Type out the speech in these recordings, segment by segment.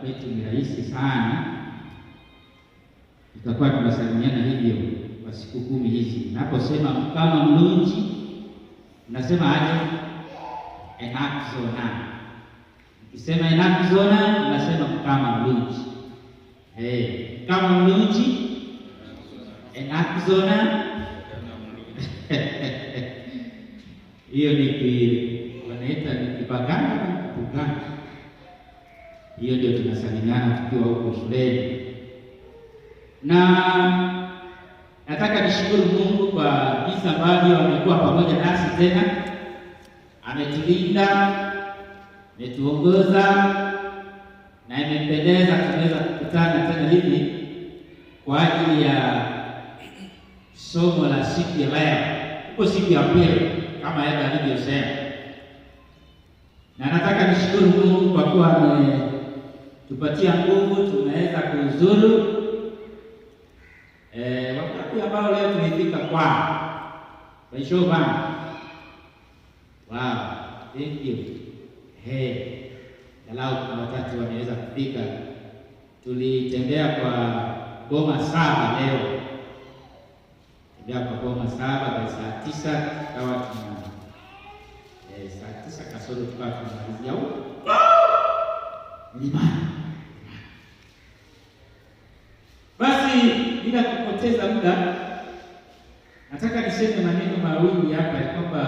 kwetu ni rahisi sana, tutakuwa tunasalimiana hivyo kwa siku 10 hizi. Naposema Mukama mlungi, unasema aje? Enakzona. Ukisema enakzona, unasema Mukama mlungi. Mukama mlungi, enakzona. Hiyo ni wanaita ni kibagana kugana. Hiyo ndio tunasalimiana tukiwa huko shuleni. Na nataka nishukuru Mungu kwa jinsi ambavyo amekuwa pamoja nasi tena. Ametulinda, ametuongoza na imempendeza tunaweza kukutana tena hivi kwa ajili ya somo la siku ya leo. Huko siku ya pili kama yeye alivyosema. Na nataka nishukuru Mungu kwa kuwa ametupatia nguvu tumeweza kuzuru wakati ambao leo tumefika kwa Baishova. Wow, thank you. Galau kuna watatu wameweza kufika. Tulitembea kwa Boma 7 leo. Tembea kwa Boma 7 kwa saa 9 tukawa tuna saa 9 kasoro tukawa tunamalizia huko mlimani. Basi bila kupoteza muda, nataka niseme maneno mawili hapa ya kwamba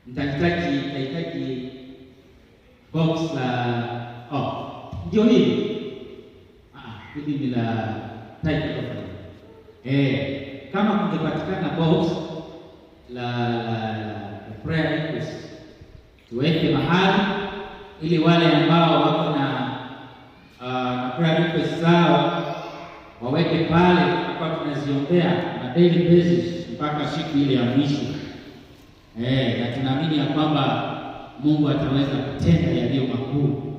nitahitaji box la ndio hili. Hili ni la title of kama kungepatikana box la prayer request tuweke mahali ili wale ambao wako na prayer request zao waweke pale, kwa tunaziombea na daily basis mpaka siku ile ya mwisho. Na tunaamini ya kwamba Mungu ataweza kutenda yaliyo makuu.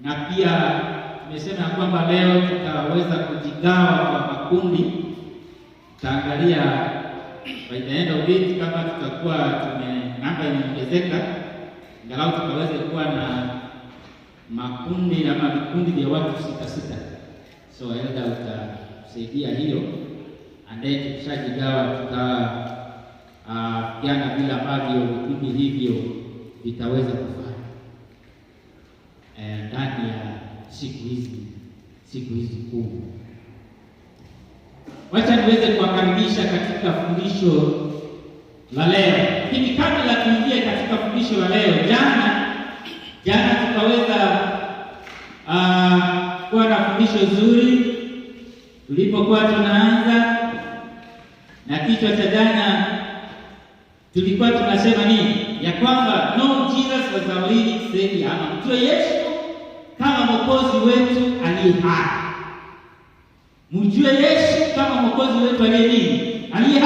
Na pia tumesema kwamba leo tutaweza kujigawa kwa makundi. Tutaangalia by the end of it kama tutakuwa namba imeongezeka, angalau tutaweza kuwa na makundi ama vikundi vya watu 6. So aidha utasaidia hiyo, and then tukishajigawa jana bila ambavyo vikundi hivyo vitaweza kufanya ndani ya siku hizi kuu. Wacha niweze kuwakaribisha katika fundisho la leo. Lakini kabla tuingie katika fundisho la leo, jana tukaweza kuwa na fundisho zuri tulipokuwa tunaanza, na kichwa cha jana tulikuwa tunasema nini? Ya kwamba no Jesus was our leading savior, ama mjue Yesu kama mwokozi wetu aliye hai. Mjue Yesu kama mwokozi wetu aliye nini? Aliye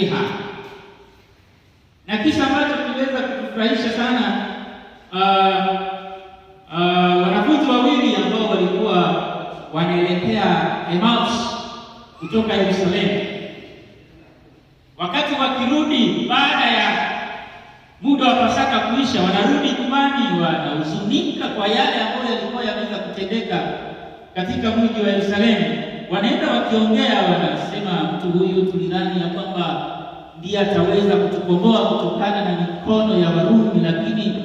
hai. Na kisa ambacho kiliweza kutufurahisha sana, wanafunzi wawili ambao walikuwa wanaelekea Emmaus kutoka Yerusalemu, wakati wakirudi baada ya muda wa Pasaka kuisha, wanarudi nyumbani wanahuzunika kwa yale ambayo yalikuwa yameweza kutendeka katika mji wa Yerusalemu. Wanaenda wakiongea, wanasema mtu huyu tulidhani ya kwamba ndiye ataweza kutukomboa kutokana na mikono ya Warumi, lakini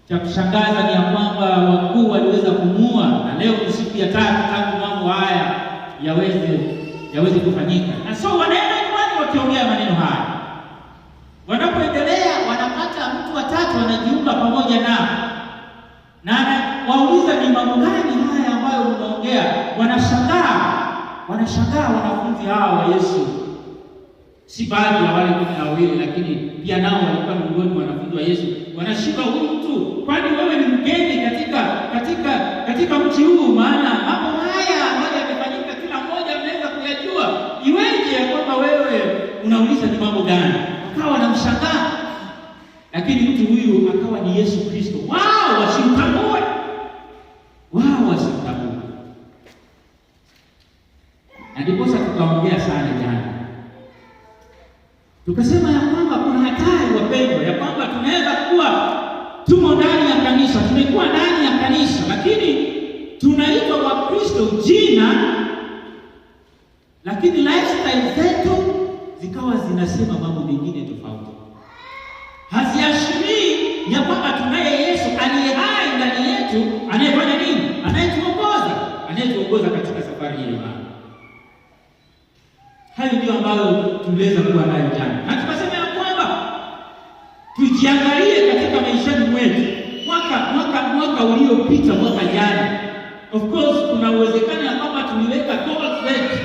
cha kushangaza ni ya kwamba wakuu waliweza kumuua, na leo ni siku ya 3 tangu mambo haya yaweze kufanyika. Na so wanaenda nyumbani wakiongea maneno haya. Wanapoendelea wanapata mtu watatu anajiunga pamoja nao, na wauliza ni mambo gani haya ambayo unaongea? Wanashangaa wanafunzi hao wa Yesu. Si baadhi ya wale 12, lakini pia nao walikuwa miongoni mwa wanafunzi wa Yesu. Wanashika huyu mtu, kwani wewe ni mgeni katika mji huu? Maana mambo haya ambayo yamefanyika kila mmoja anaweza kuyajua. Iweje ya kwamba wewe unauliza ni mambo gani? Wakawa wanamshangaa, lakini mtu huyu akawa ni Yesu Kristo. Wao wasimtambue. Na ndipo sasa tukaongea sana jana. Tukasema ya kwamba kuna hatari wapendwa, ya kwamba tunaweza kuwa lakini tunaitwa Wakristo jina, lakini lifestyle zetu zikawa zinasema mambo mengine tofauti. Haziashirii ya kwamba tunaye Yesu aliye hai ndani yetu, anayefanya nini? Anayetuongoza katika safari hii. Hayo ndio ambayo tuliweza kuwa nayo jana, na tukasema ya kwamba tujiangalie katika maishani mwetu mwaka uliopita, mwaka jana. Of course kuna uwezekano ya kwamba tuliweka goals zetu,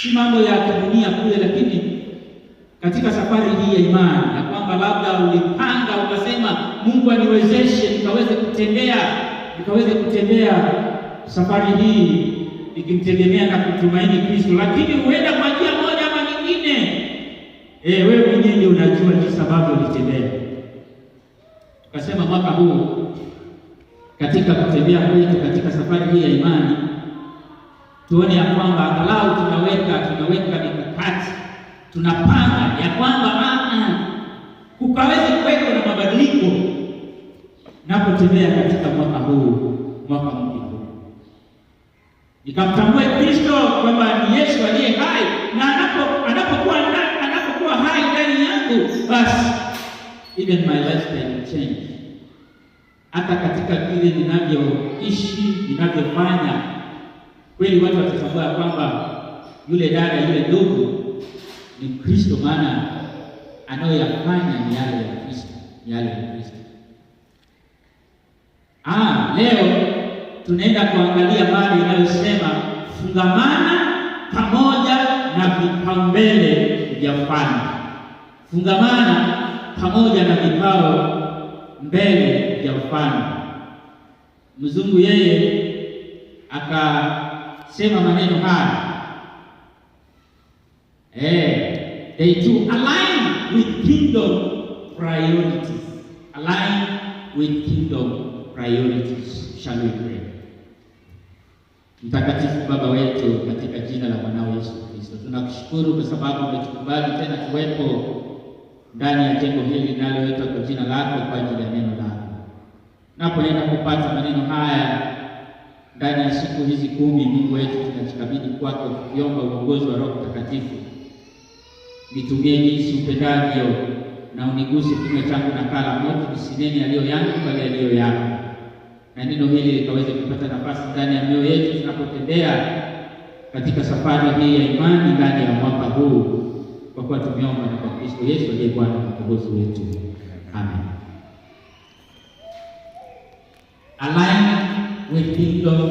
si mambo ya dunia kule, lakini katika safari hii ya imani ya kwamba labda ulipanga ukasema, Mungu aniwezeshe nikaweze kutembea safari hii nikimtegemea na kutumaini Kristo, lakini huenda kwa njia moja ama nyingine wewe mwenyewe ndio unajua jinsi ambavyo ulitembea. Tukasema mwaka huu katika kutembea kwetu katika safari hii ya imani, tuone ya kwamba angalau tunaweka mikakati, tunapanga ya kwamba kukaweze kuweka na mabadiliko napotembea katika mwaka huu, mwaka mpya. Nikamtambue Kristo kwamba ni Yesu aliye hai, na anapokuwa hai ndani yangu, basi even my lifestyle will change. Hata katika kile ninavyoishi, ninavyofanya, kweli watu watatambua kwamba yule dada, yule ndugu ni Kristo, maana anayoyafanya ni yale ya Kristo, Leo tunaenda kuangalia mada inayosema fungamana pamoja na vipaumbele vya ufalme. Fungamana pamoja na vipao mbele vya ufalme. Mzungu yeye akasema maneno haya, they to align with kingdom priorities. Align with kingdom priorities. Shall we pray? Mtakatifu Baba wetu, katika jina la mwanao Yesu Kristo, tunakushukuru kwa sababu umetukubali tena tuwepo ndani ya jengo hili linaloitwa kwa jina lako kwa ajili ya neno lako. Napoenda kupata maneno haya ndani ya siku hizi 10, Mungu wetu, tunajikabidhi kwako tukiomba uongozi wa Roho Mtakatifu. Nitumie jinsi upendavyo na uniguse kinywa changu na kala moto, nisinene yaliyo yangu bali yaliyo yako, na neno hili likaweze kupata nafasi ndani ya mioyo yetu tunapotembea katika safari hii ya imani ndani ya mwaka huu, kwa kuwa tumeomba na kwa Kristo Yesu aliye Bwana na Mwokozi wetu. Amen. Align with kingdom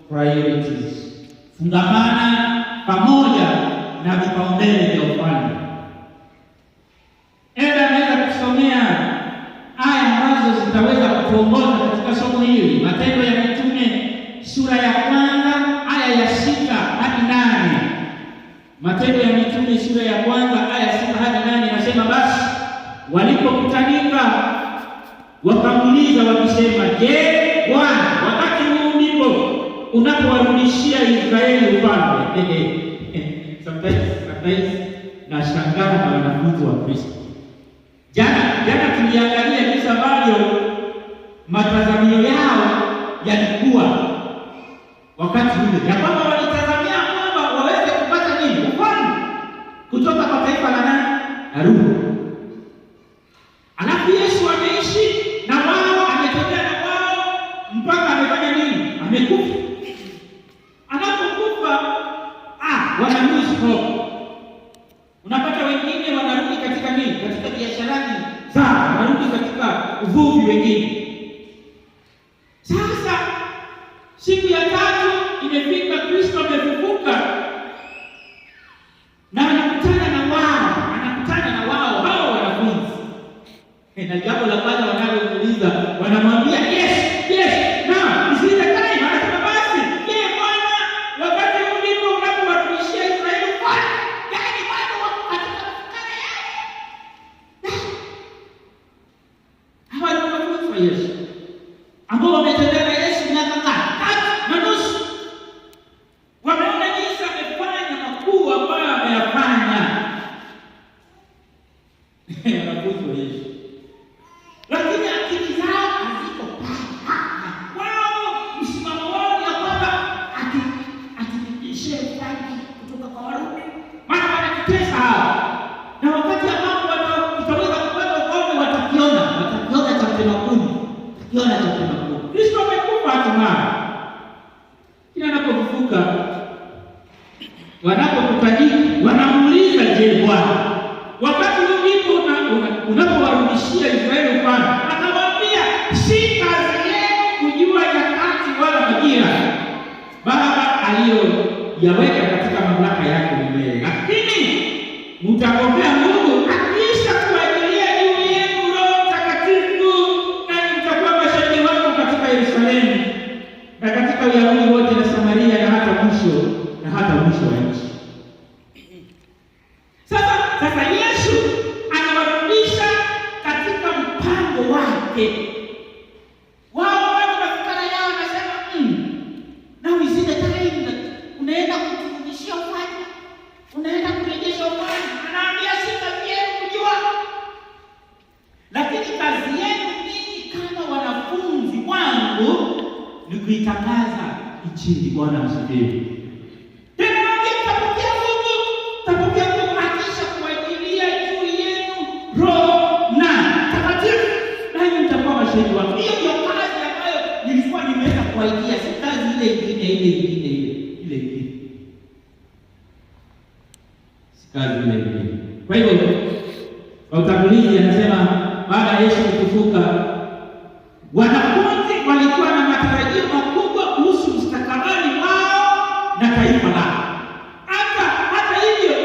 priorities. Fungamana pamoja na vipaumbele vya ufalme. Naweza kusomea aya ambazo zitaweza kutuongoza katika somo hili. Matendo ya Mitume sura ya 1 aya ya 6 hadi 8. Matendo ya Mitume sura ya 1 aya ya 6 hadi 8 inasema, basi walipokutanika wakamuuliza wakisema, je, Bwana, wakati huu ndipo unapowarudishia Israeli ufalme? Sometimes nashangaa na wanafunzi wa Kristo. Jana tuliangalia jinsi ambavyo matazamio yao yalikuwa wakati ule, ya kwamba walitazamia kwamba waweze kupata nini? Ufalme kutoka kwa taifa la nani? Rumi. Alafu Yesu ameishi na wao, ametembea na wao mpaka amefanya nini? Amekufa. Anapokufa wana lose hope. Unapata wengine wanarudi katika nini? Katika biashara zao, wanarudi katika uvuvi wengine. Sasa siku ya 3 imefika, Kristo amefufuka na anakutana na wao hao wanafunzi. Na jambo la kwanza wanalomuuliza, wanamwambia yes, now is the time. Anasema, basi Bwana, wakati huu ndipo unapowarudishia Israeli ufalme. Yaani bado wako katika kufukara yao. Hawa ni wanafunzi wa Yesu ambao wametembea na Yesu miaka 3 na nusu. Wameona jinsi amefanya makuu ambayo ameyafanya. Wanafunzi wa Yesu, lakini akili zao haziko pale. Yona chapter 10. Kristo amekufa hatimaye. Kila anapofufuka, wanapokutanika wanamuuliza, je, Bwana, wakati ndipo unapowarudishia Israeli ufalme? Akamwambia, si kazi yenu kujua nyakati wala majira Baba aliyoyaweka katika mamlaka yake milele, lakini mtapokea nguvu akiisha kuajilia juu yenu Roho Mtakatifu, nanyi mtakuwa mashahidi wangu katika Yerusalemu na katika Uyahudi wote na Samaria na hata mwisho wa nchi. Sasa Yesu anawarudisha katika mpango wake. Wao bado mafikara yao wanasema, now is the time unaenda kuturudishia ufalme, unaenda kurejesha ufalme. Anaambia, si kazi yenu kujua, lakini kazi yenu ninyi kama wanafunzi wangu ni kuitangaza Injili. Bwana asifiwe. Hiyo ndio kazi ambayo nilikuwa nimeweza kuaidia, si kazi ile. Si kazi ile. Kwa hivyo kwa utangulizi anasema baada ya Yesu kufufuka, wanafunzi walikuwa na matarajio makubwa kuhusu mustakabali wao na taifa lao. Hata hivyo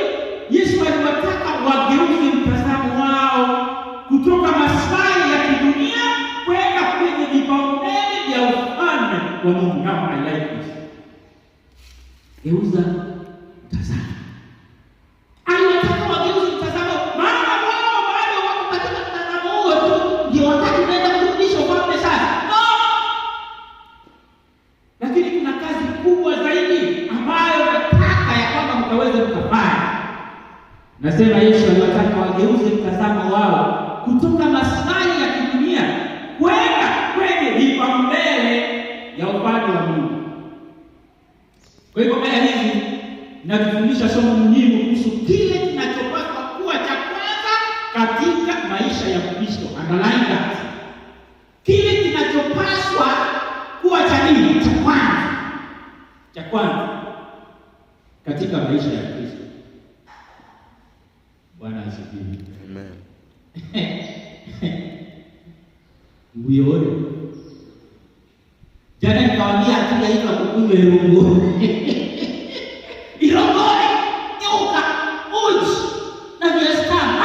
Yesu aliwataka wageuze mtazamo wao kutoka maslahi ya kidunia kwenda kwenye vipaumbele vya ufalme wa Mungu. Now I like this. Geuza mtazamo. Aliwataka wageuze mtazamo, maana wao bado wako katika mtazamo huo tu, ndio wakati unaenda kurudisha ufalme sasa. No! Lakini kuna kazi kubwa zaidi ambayo nataka ya kwamba mkaweze mkafanya. Nasema Yesu aliwataka wageuze mtazamo wao kutoka maslahi ya kidunia kwenda kwenye vipaumbele ya ufalme wa Mungu. Kwa hivyo aya hizi zinatufundisha somo muhimu kuhusu kile kinachopaswa kuwa cha kwanza katika maisha ya Kristo. Underline that. Kile kinachopaswa kuwa cha nini? Cha kwanza katika maisha ya Kristo. Bwana asifiwe. Amen. Mbuione. Jana nikawaambia akija hizo kukunywa Ilongole. Ilongole, nyoka, uji na viazi tamu.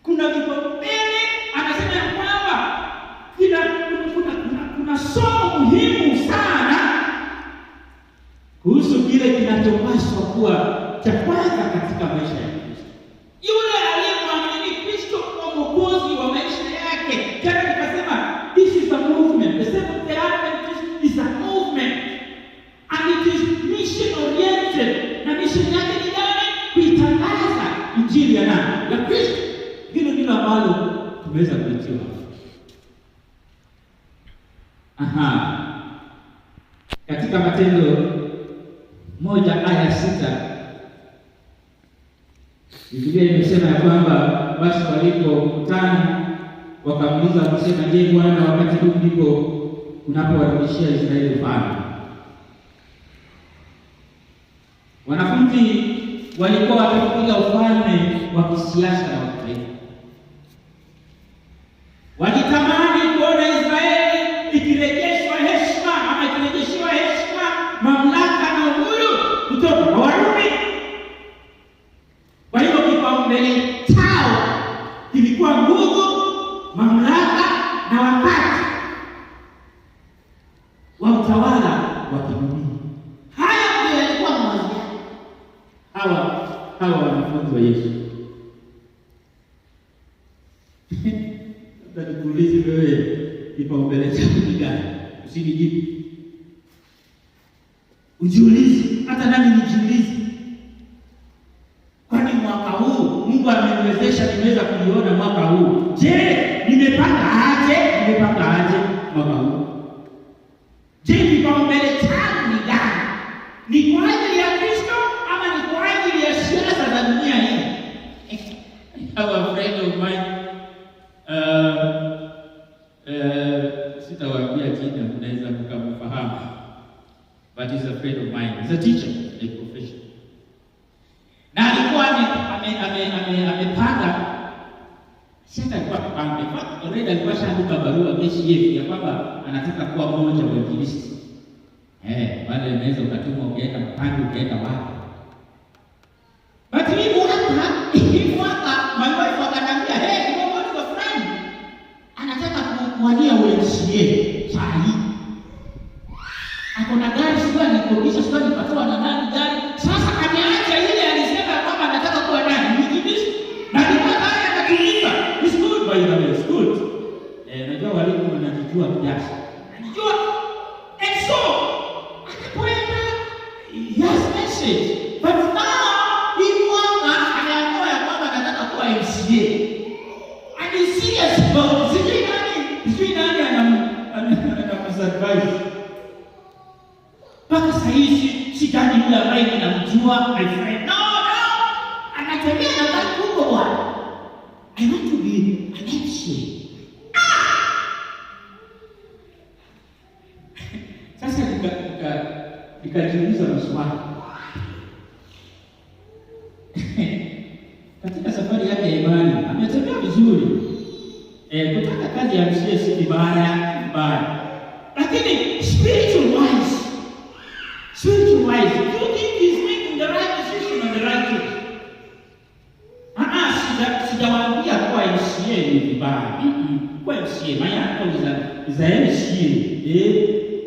Kuna vipaumbele, anasema ya kwamba kuna somo muhimu sana kuhusu kile kinachopaswa kuwa cha kwanza katika maisha ya Kristo. Yule aliyemwamini Kristo kwa mwokozi wa maisha yake. Jana nikasema this is a movement. The Seventh-day Adventist is a movement and it is mission oriented. Na mission yake ni gani? Kuitangaza Injili ya nani? Ya Kristo. Hilo ndilo ambalo tumeweza kuitiwa. Katika Matendo 1:6 Biblia imesema ya kwamba basi walipokutana wakamuuliza wakasema, je, Bwana, wakati huu ndipo unapowarudishia Israeli ufalme? Wanafunzi walikuwa wakipiga ufalme wa kisiasa na wa kitaifa. Walitamani kuona Israeli ikirejeshwa heshima ama ikirejeshiwa heshima, mamlaka na uhuru kutoka kwa Warumi. Kwa hivyo kipaumbele chao kilikuwa nguvu, mamlaka na wakati wa utawala wa kidunia. Haya ndio yalikuwa mawazo hawa wanafunzi wa Yesu. Sasa nikuulize wewe, kipaumbele chako ni gani? Usinijibu. Ujiulize, hata nami nijiulize. Kwani mwaka huu Mungu ameniwezesha nimeweza kuliona mwaka huu. Je, nimepanga aje mwaka huu? Je, kipaumbele changu ni gani? Ni kwa ajili ya Kristo ama ni kwa ajili ya siasa za dunia hii? I have a friend of mine farmer, but he's a friend of mine. He's a teacher by profession. Na alikuwa amepanga sasa alikuwa kupanga. Already alikuwa shaandika barua KCF ya kwamba anataka kuwa mmoja wa injilisti. Wale unaweza ukatuma ukaenda mpande ukaenda wapi. But hii mwaka my wife akaniambia, "Hey, you know what your friend anataka kuwania UMCA sahi. Akona gari sio nikodisha sio nipatoa na nani gari. Sasa ameacha ile alisema kwamba anataka kuwa nani injilisti. Na ndipo haya akatumika. It's good by the way, it's good. Najua walimu wanajua kiasi. Anajua exo akapoenda yes message. But now he mwaka anaamua ya kwamba anataka kuwa MCA. And he's serious about sijui nani anamsadvise. Mpaka saa hizi sitani yule ambaye ninamjua my friend. No. Anatembea na gari kubwa bwana. I want to be an MCA. Sasa nikajiuliza maswali. Katika safari yake ya imani ametembea vizuri. Kutaka kazi ya MCA si mbaya. Lakini spiritual wise, do you think he's making the right decision on the right truth? Sijawaambia kwa MCA ni vibaya. Kwa MCA, my uncle is a MCA.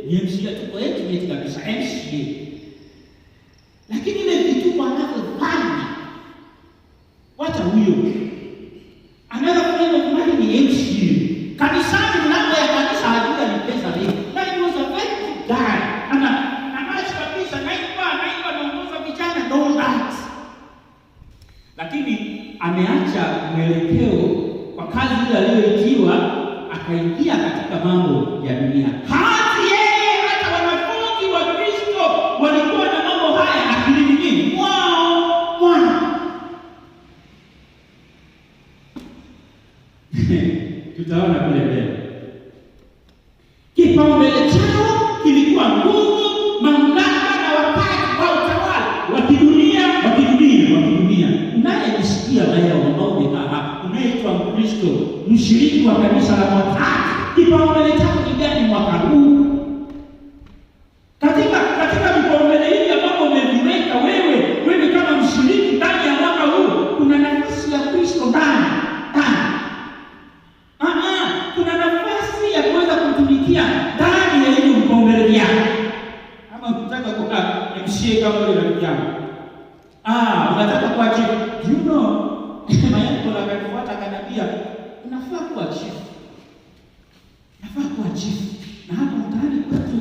Ni MCA tuko yetu ni kabisa MCA. Lakini ile vitu wanavyofanya wacha huyo. Another friend of mine ni MCA. Kanisani mlango ya kanisa hajua ni pesa leo. Na he was a very good guy. Anaacha kabisa naimba naongoza vijana don't that. Lakini ameacha mwelekeo kwa kazi ile aliyoitiwa akaingia katika mambo ya dunia. Hata wanafunzi wa Kristo walikuwa na mambo haya akilini wao Bwana. Tutaona kule mbele. Kipaumbele chao kilikuwa nguvu, mamlaka na wakati wa utawala wa kidunia. Unayesikia haya ambao umekaa unaitwa Mkristo, mshiriki wa kanisa la mwaka. Kipaumbele chako ni gani mwaka huu? Katika vipaumbele hivi ambavyo umeviweka wewe kama mshiriki ndani ya mwaka huu, kuna nafasi ya Kristo ndani. Kuna nafasi ya kuweza kutumikia ndani ya hiyo vipaumbele vyako. Kama unataka kuwa MCA kama yule rafiki yangu. Unataka kuwa chief. You know, mayangu akanifuata akaniambia, unafaa kuwa chief. Na hapo mtaani kwetu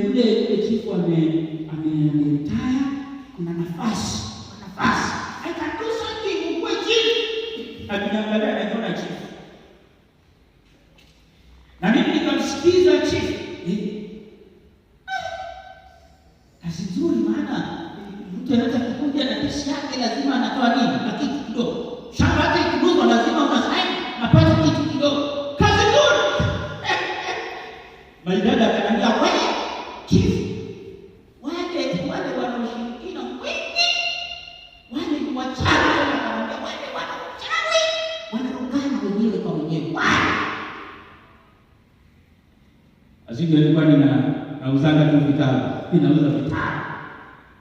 yule chief ametaya, kuna nafasi. I can do something kwa chief. Akiniangalia anaona chief. Na mimi nikamsikiza chief. Kazi nzuri maana mtu anataka kuja na pesa yake lazima anatoa nini? Na kitu kidogo. Shamba yake kidogo lazima unasaini apate kitu kidogo. Kazi nzuri. Maidada akaniambia, "Wewe chief, wale wanaoshirikina wengi, wale ni wachawi." Akaniambia, "Wale wanachawi, wanarogana wenyewe kwa wenyewe." Azinge alikuwa nauzanga tu vitabu. Ninauza vitabu.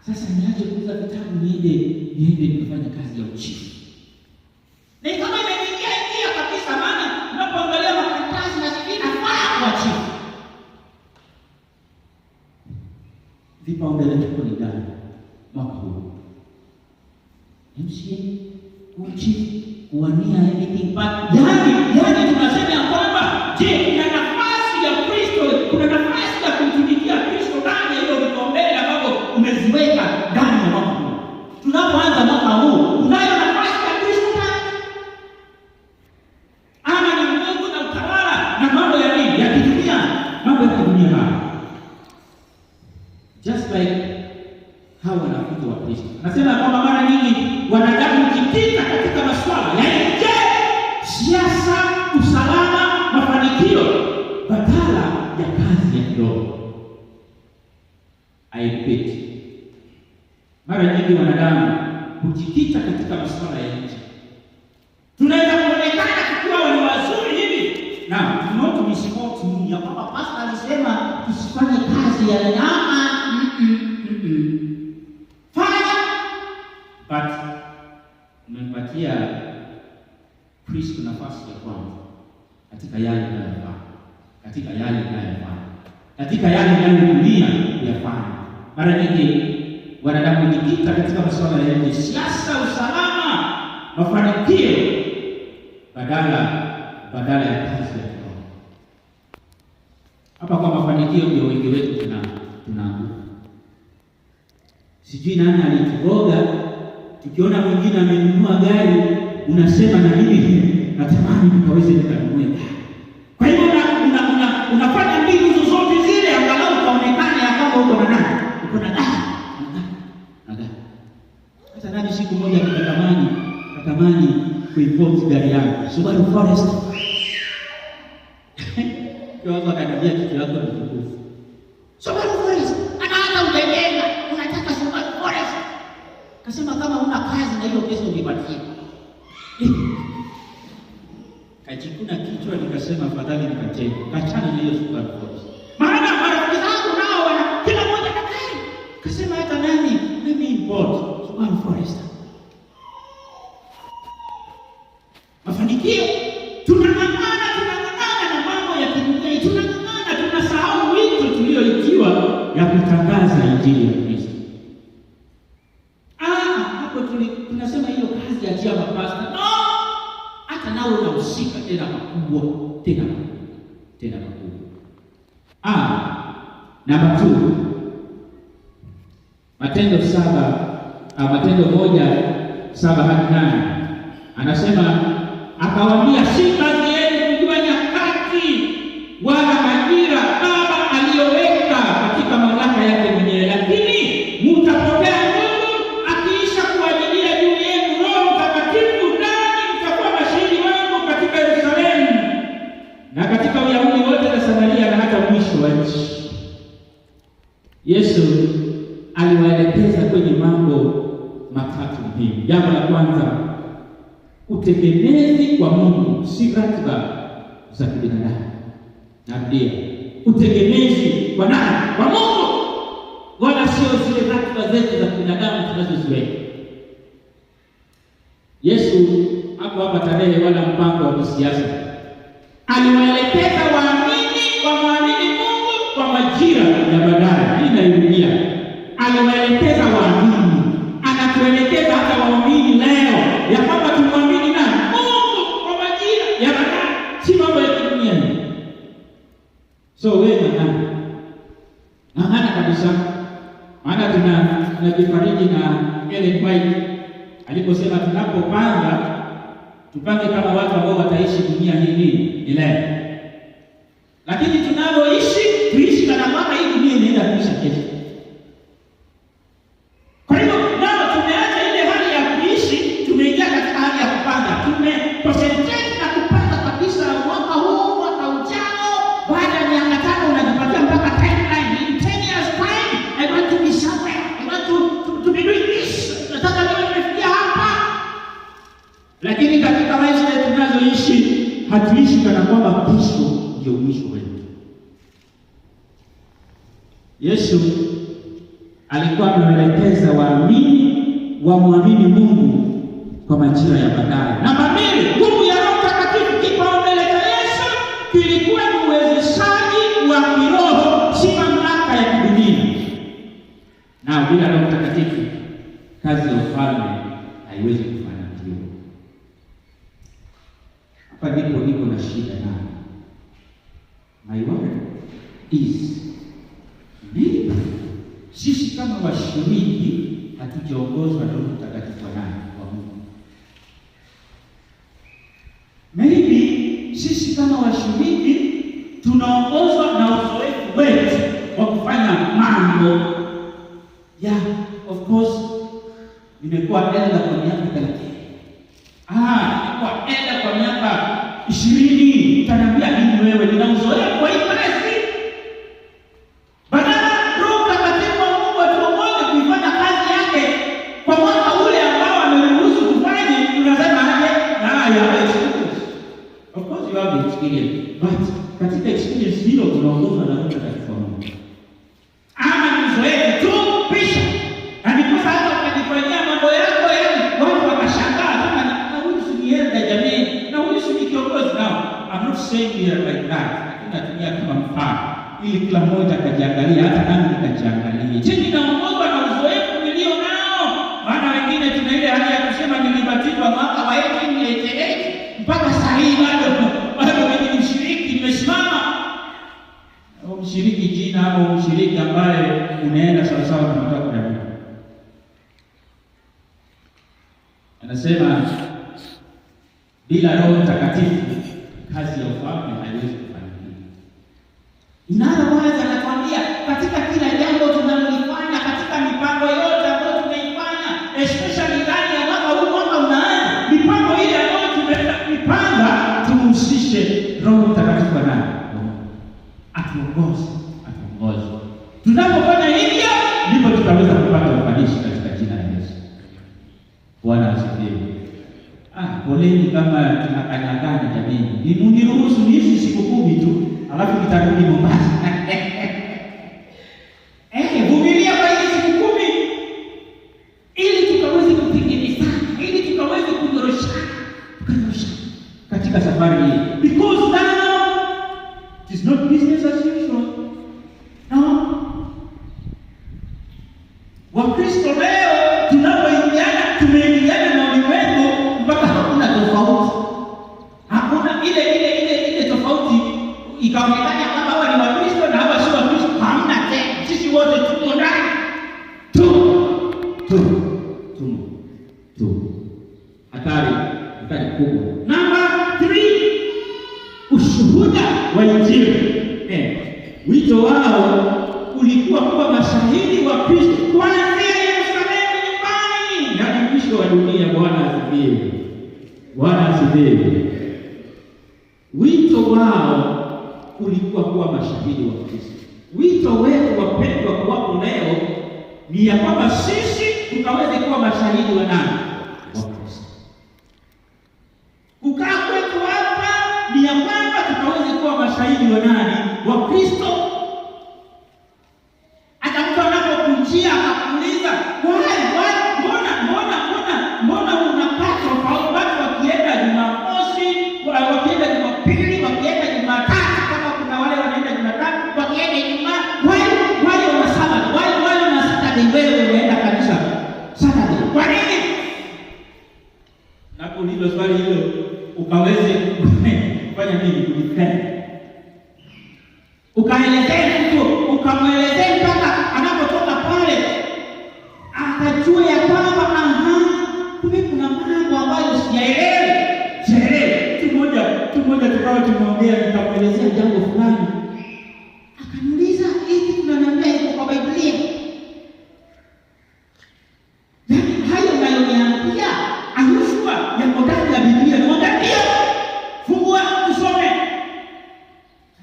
Sasa niaje kuuza vitabu niende kufanya kazi ya uchifu. Na kama imeingia kabisa maana unapoangalia makaratasi na sisi nafaa kwa chifu. Vipaumbele vyako ni gani mwaka huu? MCA, uchifu, kuwania anything but yani tunasema ya kwamba je, kuna nafasi ya Kristo, kuna nafasi ya kumtumikia Kristo ndani ya hiyo vipaumbele ambavyo umeziweka ndani ya mwaka huu. Tunapoanza mwaka huu, unayo nafasi ya Kristo ndani? Ama ni Mungu na utawala na mambo ya nini? Ya kidunia, mambo ya kidunia haya. Just like hawa wanafunzi wa Kristo. Nasema kwamba mara nyingi wanadamu kipita katika masuala ya nje, siasa, usalama, mafanikio badala ya kazi ya kiroho. I repeat, mara nyingi wanadamu hujikita katika masuala ya nje. Tunaweza kuonekana tukiwa ni wazuri hivi na not misquote ni ya kwamba pastor alisema tusifanye kazi ya nyama. Fanya, but umempatia Kristo nafasi ya kwanza katika yale anayofanya, katika yale anayofanya, katika yale anayokulia kuyafanya. Mara nyingi wanadamu hujikita katika masuala ya nje, siasa, usalama, mafanikio badala ya kazi ya Mungu. Hapa kwa mafanikio ndio wengi wetu tunaanguka. Sijui nani alituboga, tukiona mwingine amenunua gari, unasema na mimi natamani nikaweze nikanunue gari. Kwa hivyo unafanya mbinu zozote zile angalau kaonekane kama uko na nani, uko na gari. Hata nani siku moja nikatamani kuimport gari yangu Subaru Forester. Kwa sababu ananiambia kitu yako ni kigumu. Subaru Forester, anaanza ujenga, unataka Subaru Forester. Kasema kama una kazi na hiyo pesa unipatie. Kajikuna kichwa nikasema afadhali nikacheke. Kachana na hiyo Subaru Forester. Maana marafiki zangu nao wana kila mmoja na gari. Kasema hata nani mimi import Subaru Forester. Mafanikio tunang'ang'ana na mambo ya kidunia, tunasahau wito tulioitiwa ya kutangaza injili ya Kristo. Hapo tunasema hiyo kazi ya jia mapasta. No! Hata nao unahusika tena makubwa. Namba 2. Matendo 1:7-8 anasema, akawaambia, si kazi yenu kujua nyakati wala majira Baba aliyoweka katika mamlaka yake mwenyewe, lakini mtapokea nguvu akiisha kuajilia juu yenu Roho Mtakatifu, nani mtakuwa mashahidi wangu katika Yerusalemu na katika Uyahudi wote na Samaria na hata mwisho wa nchi. Yesu aliwaelekeza kwenye mambo matatu muhimu. Jambo la kwanza, utegemezi kwa Mungu, si ratiba za kibinadamu. Narudia, utegemezi kwa nani? Kwa Mungu, wala sio zile ratiba zetu za kibinadamu tunazoziweka. Yesu hapo hapa tarehe wala mpango wa kisiasa. Aliwaelekeza wamwamini Mungu kwa majira ya baadaye. Hii nairudia, aliwaelekeza waamini. Anatuelekeza hata waamini leo ya kwamba tumwamini nani? Mungu kwa majira ya baadaye, si mambo ya dunia hii. So wewe ng'ang'ana kabisa. Maana tunajifariji na Ellen White aliposema tunapopanga tupange kama watu ambao wataishi dunia hii milele. Lakini tunaloishi tuishi kana kwamba hii dunia inaenda kuisha kesho. Kwa hiyo nao tumeacha ile hali ya kuishi, tumeingia katika hali ya kupanga. Tumeconcentrate na kupanga kabisa mwaka huu, mwaka ujao, baada ya miaka 5 unajipatia mpaka timeline. In 10 years time, I want to be somewhere. I want to be doing this. Nataka niwe nimefikia hapa. Lakini katika maisha tunazoishi, hatuishi kana kwamba kesho ndio mwisho wetu. Yesu alikuwa anaelekeza waamini wamwamini Mungu kwa majira ya baadaye. Namba 2, nguvu ya Roho Mtakatifu. Kipaumbele cha Yesu kilikuwa ni uwezeshaji wa kiroho, si mamlaka ya kidunia. Na bila Roho Mtakatifu kazi ya ufalme haiwezi kufanikiwa. Hapa ndipo niko na shida nani. My word is maybe sisi kama washiriki hatujaongozwa na Roho Mtakatifu wa nani? Wa Mungu. Maybe sisi kama washiriki tunaongozwa na uzoefu wetu wa kufanya mambo. Yeah, of course, nimekuwa elder kwa miaka 30. Nimekuwa elder kwa miaka 20. Utaniambia nini wewe? Nina uzoefu wa hii kazi. Badala Roho Mtakatifu wa Mungu experience. Of course you have experience, but katika experience hilo tunaongozwa na Roho Mtakatifu wa Mungu. Ama ni uzoefu tu pisha. Na ndipo sasa ukajifanyia mambo yako watu wakashangaa kama na huyu si yenda jamii, na huyu si kiongozi nao. I'm not saying here like that. Natumia kama mfano ili kila mmoja akajiangalia, hata nami nikajiangalia. Je, ninaongozwa na uzoefu nilio nao? Maana wengine tuna ile hali ya kusema nilibatizwa mwaka wa 1888 mpaka sasa hivi bado mimi mshiriki nimesimama. Au mshiriki jina au mshiriki ambaye unaenda sawa sawa na mtaka na Mungu. Anasema bila Roho Mtakatifu kazi ya ufalme haiwezi kufanikiwa. Inawaza anatuambia katika kila jambo tunalolifanya, katika mipango yote ambayo tumeifanya, especially ndani ya mwaka huu mwaka unaanza, mipango ile ambayo tumepanga tumhusishe Roho Mtakatifu nani? Atuongoze. Tunapofanya hivyo ndipo tutaweza kupata ufanisi katika jina la Yesu. Bwana asifiwe. Poleni kama tunakanyagana jamii. Niruhusu niishi siku 10 tu, alafu nitarudi Mombasa. Vumilia kwa hizi siku 10 ili tukaweze kutengenezana, ili tukaweze kunyorosha katika safari hii. Because now it is not business as usual. No. Wakristo leo tumeingiliana na ulimwengu mpaka hakuna tofauti. Hakuna ile tofauti ikaonekana kama hawa ni Wakristo na hawa si Wakristo. Hamna tena. Sisi wote tuko ndani. Hatari kubwa. Namba 3, ushuhuda wa Injili. Wito wao ulikuwa kuwa mashahidi wa Kristo kuanzia Yerusalemu nyumbani hadi mwisho wa dunia. Bwana asifiwe. Wito wao ulikuwa kuwa mashahidi wa Kristo. Wito wetu wapendwa kwa leo ni ya kwamba sisi tukaweze kuwa mashahidi wa nani? Wa Kristo. Kukaa kwetu hapa ni ya kwamba tukaweze kuwa mashahidi wa nani? Wa Kristo. Hata mtu anapokujia akakuuliza, mbona unapata tofauti watu wakienda Jumamosi, wakienda Jumapili, wakienda Jumatatu, kama kuna wale wanaenda Jumatatu, wakienda Ijumaa, wale wana Sabato, wale wana Saturday, wewe unaenda kanisa Saturday. Kwa nini? Nakuuliza swali hilo ukaweze kufanya nini? Kulifanya. Ukaelezea mtu, ukamwelezea mpaka anapotoka pale akajua ya kwamba kumbe kuna mambo ambayo sijaelewa. Mmoja tukawa tumeongea, nikamwelezea jambo fulani. Akaniuliza, hivi tunaniambia iko kwa Biblia? Yaani hayo unayoniambia anusua yako ndani ya Biblia. Nikamwambia, fungua tusome.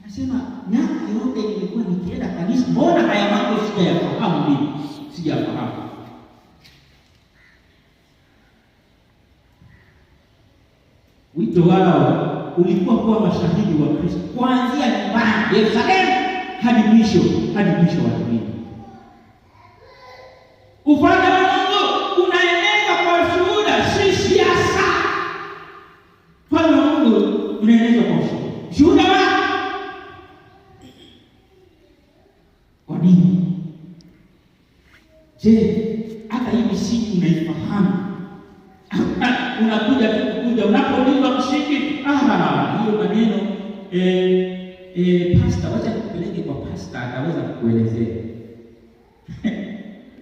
Anasema, miaka yote nilikuwa nikienda kanisa, mbona haya mambo sijayafahamu mimi? Sijafahamu. Wito wao ulikuwa kuwa mashahidi wa Kristo kuanzia nyumbani Yerusalemu hadi mwisho wa dunia. Ufalme wa Mungu unaeneza kwa ushuhuda, si siasa. Ufalme wa Mungu unaeneza kwa ushuhuda. Shuhuda kwa nini? Je, hata hii misingi unaifahamu? Unakuja unapoulizwa msingi, hiyo maneno pastor, wacha nikupeleke kwa pastor ataweza kukuelezea.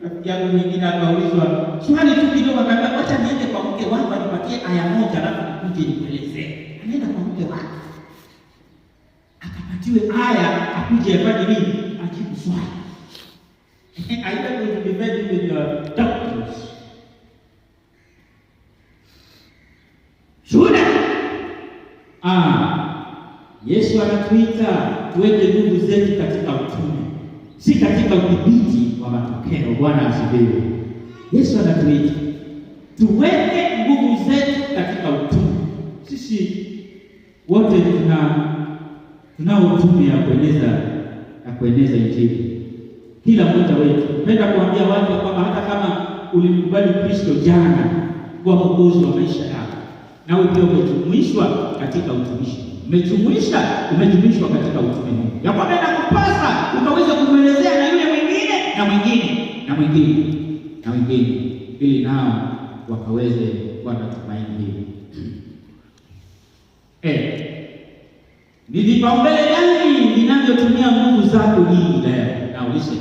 Rafiki yangu mwingine akaulizwa swali tu kidogo, akamwambia wacha niende kwa mke wangu anipatie aya moja alafu nikuje nikuelezee. Anaenda kwa mke wake akapatiwe aya, akuje afanye nini? Ajibu swali. I don't want to be very with your doctors. Shuhuda. Yesu anatuita tuweke nguvu zetu katika utume, si katika udhibiti wa matokeo. Bwana asifiwe. Yesu anatuita tuweke nguvu zetu katika utume, si Sisi wote tunao utume ya kueneza Injili. Kila mmoja wetu. Napenda kuambia watu kwamba hata kama ulimkubali Kristo jana kwa mwokozi wa maisha yako, nawe pia umejumuishwa katika utumishi. Umejumuishwa katika utume Mungu. Ya kwamba inakupasa ukaweza kumwelezea na yule mwingine na mwingine na mwingine na mwingine, ili nao wakaweze kuwa na tumaini hili. Ni vipaumbele gani vinavyotumia nguvu zako nyingi leo? Naulize,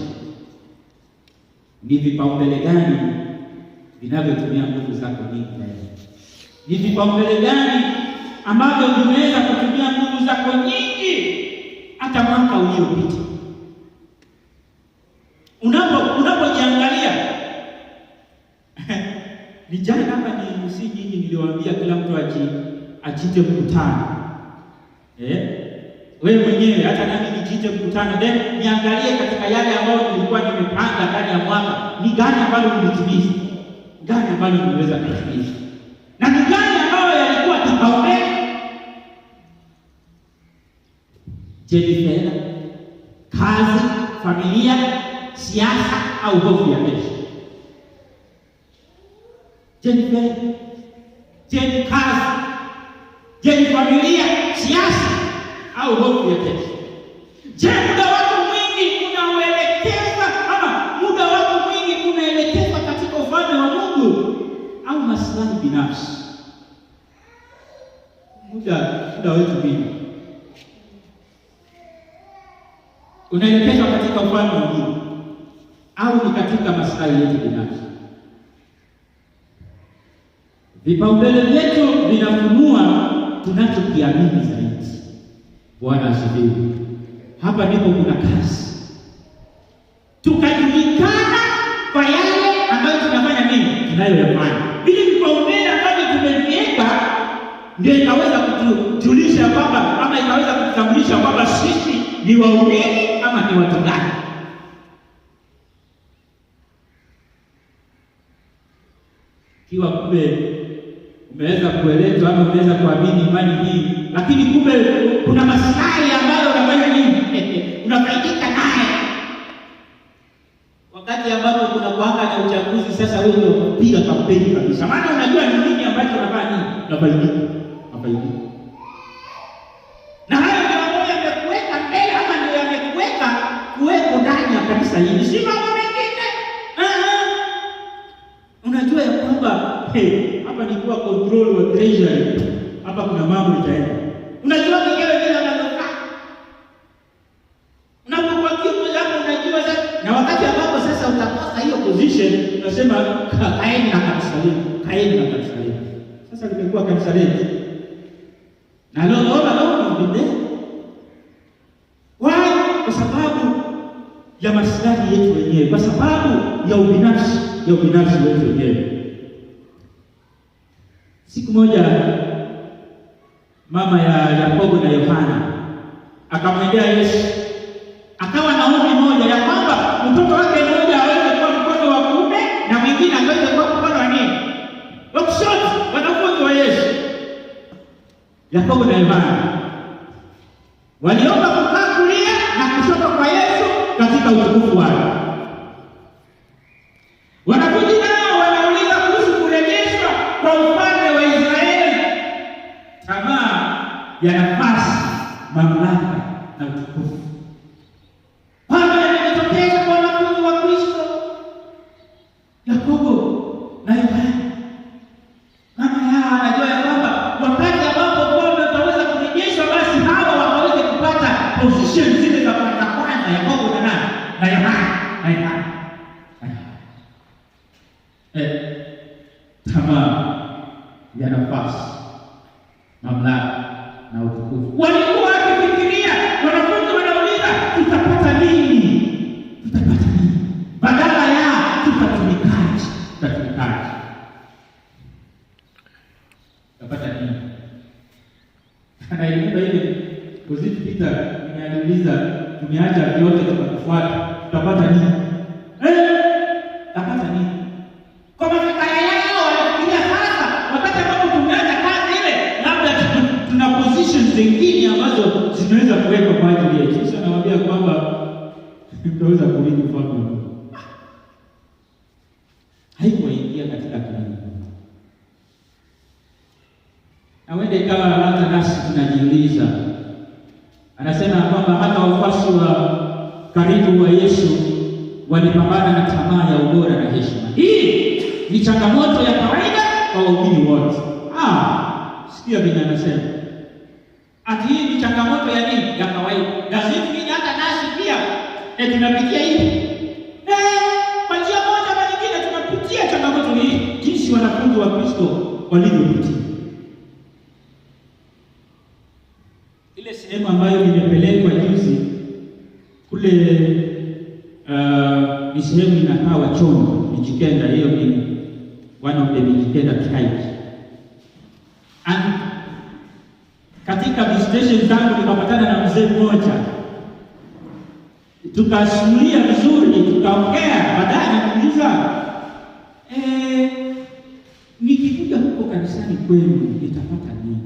ni vipaumbele gani vinavyotumia nguvu zako nyingi leo? Ni vipaumbele gani ambavyo vimeweza kutumia nguvu zako nyingi hata mwaka uliopita? Unapojiangalia ni jana hapa ni si nyinyi niliwaambia kila mtu ajite mkutano. Wewe mwenyewe hata nami nijite mkutano, then niangalie katika yale ambayo nilikuwa nimepanga ndani ya mwaka, ni gani ambalo nilitimiza, gani ambalo nimeweza kutimiza, na ni gani ambayo yalikuwa kipaumbele. Je, ni fedha, kazi, familia, siasa au hofu ya kesho? Je, ni fedha? Je, ni kazi? Je, ni familia, siasa au hofu ya kesho? Je, muda wako mwingi unaoelekeza ama muda wako mwingi unaelekeza katika ufalme wa Mungu au maslahi binafsi? Muda wetu mwingi unaelekezwa katika ufalme wa Mungu au ni katika maslahi yetu binafsi? Vipaumbele vyetu vinafunua tunachokiamini zaidi. Bwana asifiwe. Hapa ndipo kuna kazi. Tukajulikana kwa yale ambayo tunafanya nini? Tunayoyafanya. Vile vipaumbele ambavyo tumeviweka ndio ikaweza kutujulisha kwamba ama ikaweza kutambulisha kwamba sisi ni waumini ama ni watu gani. Kiwa kumbe umeweza kuelezwa ama umeweza kuamini imani hii, lakini kumbe kuna maslahi ambayo unafanya nini? Unafaidika naye. Wakati ambapo kuna kuanga na uchaguzi, sasa wewe unapiga kampeni kabisa. Maana unajua ni nini ambacho unafanya nini? Unafaidika. Na hayo ndio ambayo yamekuweka mbele ama ndio yamekuweka kuweko ndani ya kanisa hili. Si mambo mengine. Unajua ya kwamba hapa ni kwa control wa treasury. Hapa kuna mambo itaenda. Unajua mwenyewe vile unavyokaa. Unapokuwa kiongozi hapo unajua sasa, na wakati ambapo sasa utakosa hiyo position unasema kaeni na kanisa lenu. Sasa limekuwa kanisa letu. Na leo ndio kwa sababu ya maslahi yetu wenyewe, kwa sababu ya ubinafsi wetu wenyewe. Siku moja mama ya Yakobo na Yohana akamwendea Yesu, akawa na ombi moja ya kwamba mtoto wake mmoja aweze kuwa mkono wa kuume na mwingine aweze kuwa mkono wa nini? Wa kushoto. Wanafunzi wa Yesu Yakobo na Yohana waliomba kukaa kulia na kushoto kwa Yesu katika utukufu wake. Wanafunzi nao wanauliza kuhusu kurejeshwa kwa ufalme wa Israeli, tamaa ya nafasi, mamlaka na utukufu. Haya yanatokea kwa wanafunzi wa Kristo Yakobo na Yohana. Mama yao anajua ya kwamba wakati ambapo ufalme utaweza kurejeshwa, basi hawa wataweza kupata position zile za kwanza, Yakobo na nani? Na Yohana. Tamaa ya nafasi, mamlaka na utukufu. Walikuwa wakifikiria, wanafunzi wanauliza tutapata nini? Badala ya tutatumikaje? Tutapata nini? Anaelewa ile kuzidi pita, nimealiuliza tumeacha vyote tukakufuata, tutapata nini? Tutapata nini? Kwa mafikira yao walifikiria sasa wakati ambapo tumeacha kazi ile, labda Tuna positions zingine ambazo zinaweza kuwekwa kwa ajili yetu. Sasa nawaambia kwamba tunaweza kulini family. Haikuingia katika kanisa. Na wende ikawa hata nasi tunajiuliza. Anasema kwamba hata wafuasi wa karibu wa Yesu walipambana na tamaa ya ubora na heshima. Hii ni changamoto ya kawaida kwa waumini wote. Sikia vile anasema. Ati hii ni changamoto ya nini? Ya kawaida. Na sisi vile hata nasi pia tunapitia hivi. Kwa njia moja ama nyingine tunapitia changamoto hii. Jinsi wanafunzi wa Kristo walivyopitia. Ile sehemu ambayo nimepelekwa juzi kule ni sehemu inakaa Wachondo, Mijikenda. Hiyo ni one of the Mijikenda tribes. And katika visitation zangu nikapatana na mzee mmoja, tukasimulia vizuri, tukaongea. Baadaye nikuuliza, nikikuja huko kanisani kwenu nitapata nini?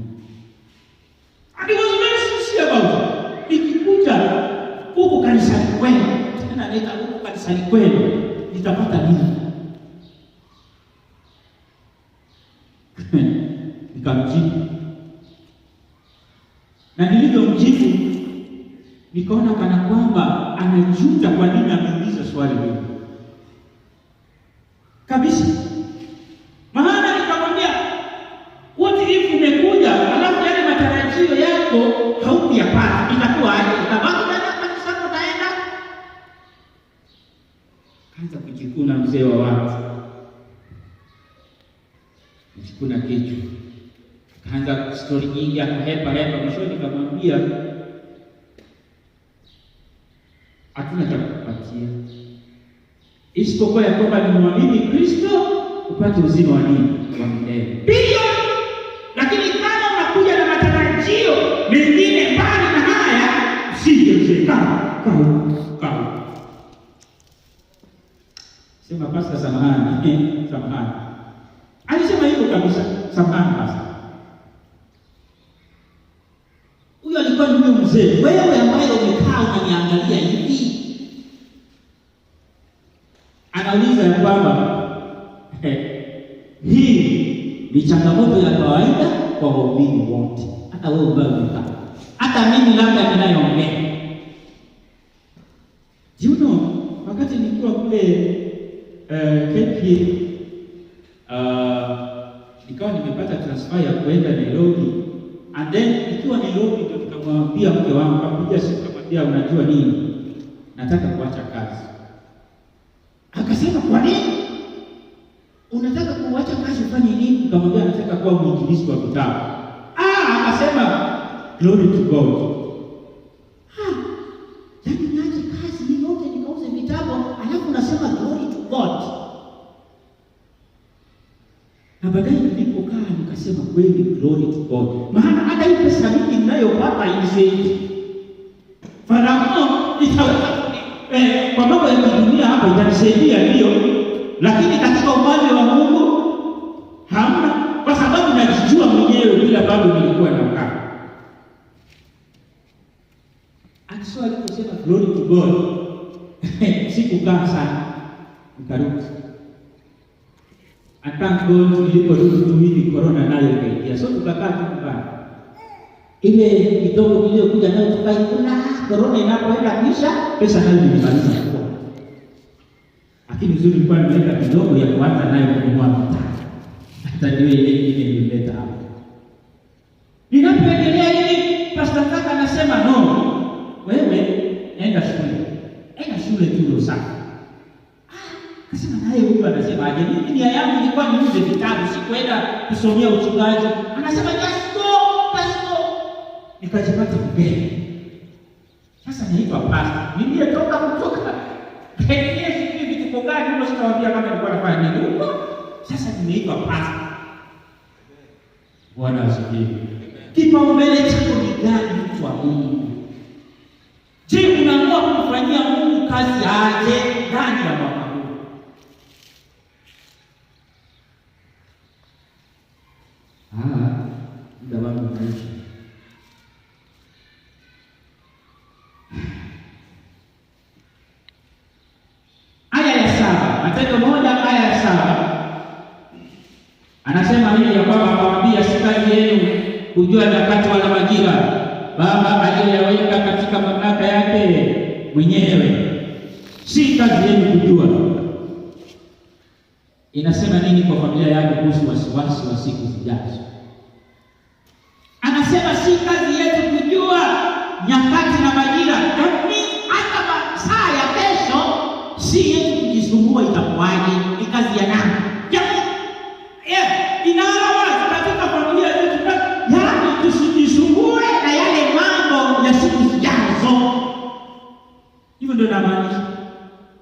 And it was very sincere about it. Nikikuja huko kanisani kwenu, tena nenda huko kanisani kwenu nitapata nini? Nikamjibu. Na nilivyomjibu nikaona kana kwamba anajuta kwa nini ameuliza swali hili. Kabisa. Maana nikamwambia, what if umekuja alafu yale matarajio yako haukuyapata, itakuwa aje? Utabaki ndani ya kanisa utaenda? Kaanza kujikuna mzee wa watu. Kujikuna kichwa. Kaanza story nyingi, akahepa. Mwisho nikamwambia, hatuna cha kupatia isipokuwa ya kwamba ni muamini Kristo upate uzima wa nini? Wa milele. Pia lakini kama unakuja na matarajio mengine mbali na haya, usije mzee, kaa. Sema pastor, samahani. Alisema hivyo kabisa, samahani pastor. Huyo alikuwa ni mzee. Wewe ambaye umekaa unaniangalia hivi, anauliza ya kwamba hii ni changamoto ya kawaida kwa waumini wote. Hata wewe ambaye umekaa, hata mimi labda ninayoongea. Wakati nikiwa kule KP, nikawa nimepata transfer ya kwenda Nairobi. And then ikiwa Nairobi ndio nikamwambia mke wangu, kakuja siku kamwambia, unajua nini? Nataka kuacha kazi. Akasema, kwa nini? Unataka kuacha kazi ufanye nini? Nikamwambia nataka kuwa mwinjilisti wa vitabu. Akasema glory to God. Yaani niache kazi hii yote nikauze vitabu, alafu unasema glory to God. Na baadaye nilipokaa nikasema kweli glory to God. Maana hata hii pesa mingi ninayopata hivi Farao itaweza kwa mambo ya dunia hapa itanisaidia ndio, lakini katika ufalme wa Mungu hamna, kwa sababu najijua mwenyewe bila bado nilikuwa nakaa. Akisema aliposema glory to God, sikukaa sana, nikarudi. Thank God niliporudi tu hivi corona nayo ikaingia. So tukakaa tu nyumbani. Ile kidogo niliyokuja nayo tukaikula, corona inapoenda kisha pesa nayo nilimaliza kwa. Lakini nzuri kwa nimeweka kidogo ya kuanza nayo kununua mtaa. Hata niwe ile nyingine nilileta hapo. Ninapoendelea hivi Pastor Kaka anasema no. Wewe enda shule tu ndio sawa. Kasema naye huyu anasema aje, mimi nia yangu ilikuwa niuze vitabu, sikwenda kusomea uchungaji. Anasema just go. Nikajipata mbele. Sasa naitwa pastor. Niliyetoka kutoka hivi vitu gani ndio sitawaambia kama nilikuwa nafanya nini huko. Sasa nimeitwa pastor. Bwana asifiwe. Kipaumbele chako ni gani kwa Mungu? Je, unaamua kumfanyia Mungu kazi aje ndani ya mwaka huu? Muda wangu unaisha. nini? Ya kwamba akamwambia, si kazi yenu kujua nyakati wala majira Baba aliyoweka katika mamlaka yake mwenyewe, si kazi yenu kujua. Inasema nini kwa familia yako kuhusu wasiwasi wa siku zijazo? Anasema si kazi yetu kujua nyakati na majira, yaani hata masaa ya kesho si yetu kujisumbua itakuwaje, ni kazi ya nani? Inaona wazi katika familia zetu, yaani tusijisumbue na yale mambo ya siku zijazo. Hivyo ndio namaanisha.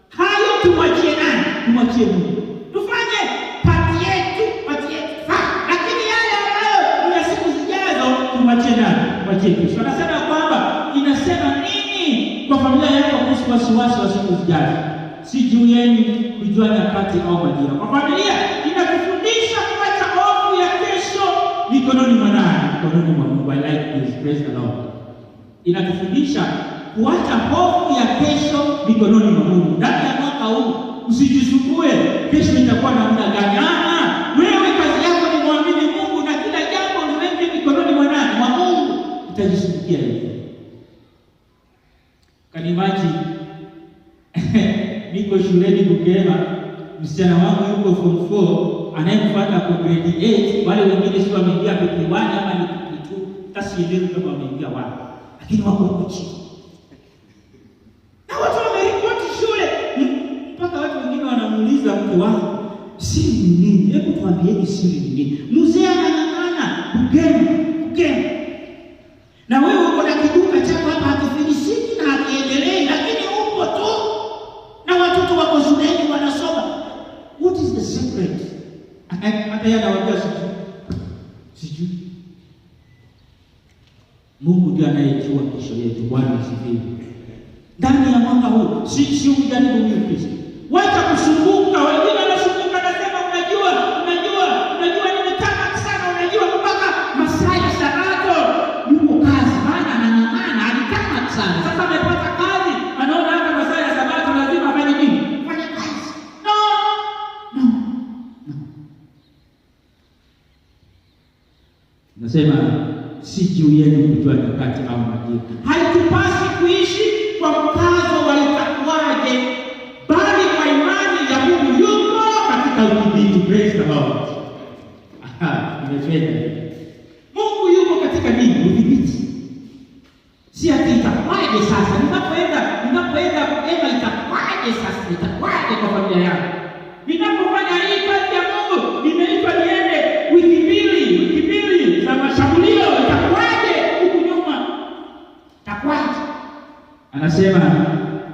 Hayo tumwachie nani? Tumwachie Mungu. Tufanye pati yetu. Lakini yale ambayo ni ya siku zijazo tumwachie nani? Tumwachie Kristo. Anasema kwamba inasema nini kwa familia yako kuhusu wasiwasi wa siku zijazo? Si juu yenu kujua nyakati au majira. Kwa familia inakufundisha kuacha hofu ya kesho mikononi mwa nani? Mikononi mwa Mungu. I like this. Praise the Lord. Inakufundisha kuacha hofu ya kesho mikononi mwa Mungu. Ndani ya mwaka huu usijisumbue kesho itakuwa namna gani. Wewe kazi yako ni muamini Mungu na kila jambo liweke mikononi mwa nani? Mwa Mungu. Utajisumbukia hivi. Kanimaji niko shuleni Bukema, msichana wangu yuko form 4, anayemfuata kwa grade 8, wale wengine sio wameingia pekee 1 ama ni 2, tasielewi kama wameingia wapi, lakini wako huko chini. Na watu wameripoti shule, mpaka watu wengine wanamuuliza mke wangu, siri ni nini? Hebu tuambieni siri ni nini? Mzee anang'ang'ana Bukema. Na wewe uko na kiduka chako hapa hakifilisiki na hakiendelei, lakini uko tu. Na watoto wako shuleni wanasoma. What is the secret? Hata yeye anawaambia sijui. Mungu ndiye anayejua kesho yetu. Bwana asifiwe. Ndani ya mwaka huu si ujaribu huyu Kristo. Wacha kusumbuka. Wengine wanasumbuka nasema unajua nimetaka sana, unajua mpaka masaa ya Sabato yuko kazi, maana anang'ang'ana, alitaka sana. Sasa amepata kazi, anaona hata masaa ya Sabato lazima afanye nini? Fanye kazi. No. Nasema si juu yenu kujua nyakati au majira. Haitupasi kuishi kwa mkazo wa itakuwaje, bali kwa imani ya Mungu yuko katika udhibiti. Praise the Lord. Nimependa. Mungu yuko katika nini? Udhibiti. Si ati itakuwaje sasa. Ninapoenda kusema itakuwaje sasa, itakuwaje kwa familia yangu. Ninapofanya hii kazi ya Mungu, nimeitwa niende wiki mbili za mashambulio, itakuwaje huku nyuma? Itakuwaje? Anasema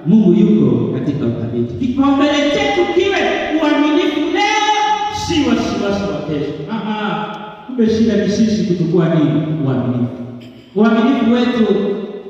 Mungu yuko katika udhibiti. Kipaumbele chetu kiwe uaminifu leo, si wasiwasi wa kesho. Kumbe shida ni sisi kuchukua nini? Uaminifu. Uaminifu wetu